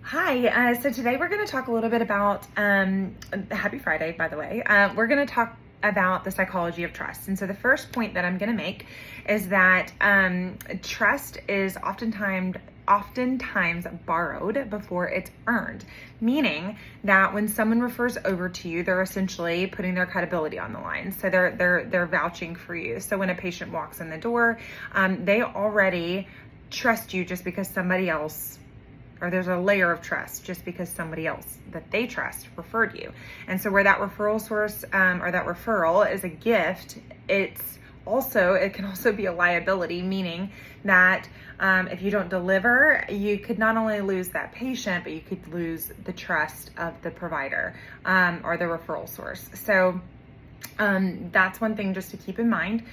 Hi, so today we're going to talk a little bit about, happy Friday, by the way. We're going to talk about the psychology of trust. And so the first point that I'm going to make is that trust is oftentimes borrowed before it's earned, meaning that when someone refers over to you, they're essentially putting their credibility on the line. So they're vouching for you. So when a patient walks in the door, they already trust you just because somebody else, or there's a layer of trust just because somebody else that they trust referred you. And so where that referral source or that referral is a gift, it can also be a liability, meaning that if you don't deliver, you could not only lose that patient, but you could lose the trust of the provider or the referral source. So that's one thing just to keep in mind.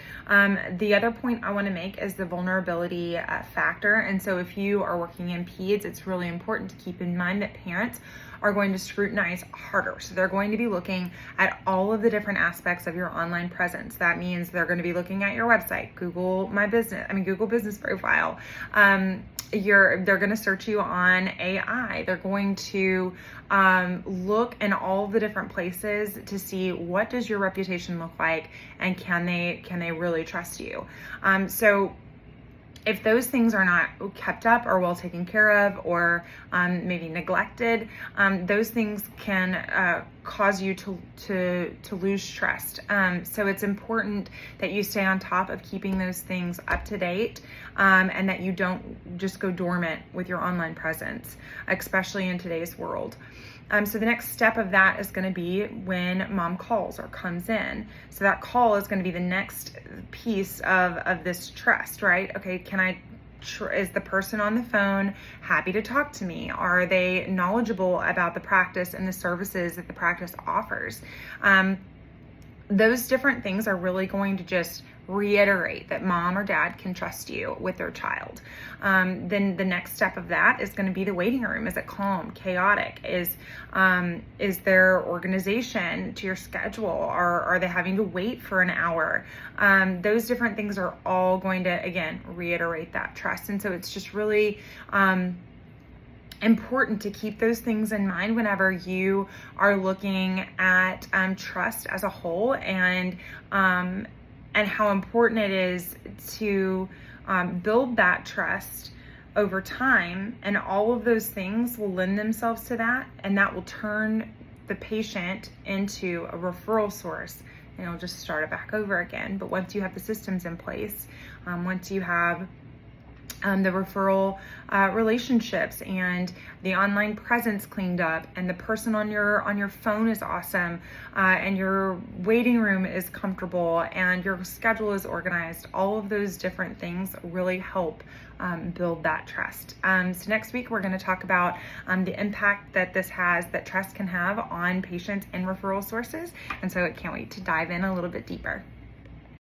The other point I want to make is the vulnerability factor. And so if you are working in peds, it's really important to keep in mind that parents are going to scrutinize harder. So they're going to be looking at all of the different aspects of your online presence. That means they're going to be looking at your website, Google Business Profile. They're going to search you on AI. They're going to look in all the different places to see what does your reputation look like, and can they really trust you. So if those things are not kept up or well taken care of, or maybe neglected, those things can cause you to lose trust. So it's important that you stay on top of keeping those things up to date, and that you don't just go dormant with your online presence, especially in today's world. So the next step of that is going to be when mom calls or comes in. So that call is going to be the next piece of this trust, right? Okay, is the person on the phone happy to talk to me? Are they knowledgeable about the practice and the services that the practice offers? Those different things are really going to just reiterate that mom or dad can trust you with their child. Then the next step of that is going to be the waiting room. Is it calm, chaotic? Is there organization to your schedule? Are they having to wait for an hour? Those different things are all going to, again, reiterate that trust. And so it's just really important to keep those things in mind whenever you are looking at trust as a whole, and how important it is to build that trust over time. And all of those things will lend themselves to that, and that will turn the patient into a referral source, and it'll just start it back over again. But once you have the systems in place, once you have the referral relationships and the online presence cleaned up, and the person on your phone is awesome, and your waiting room is comfortable, and your schedule is organized, all of those different things really help build that trust. So next week we're going to talk about the impact that trust can have on patients and referral sources, and so I can't wait to dive in a little bit deeper.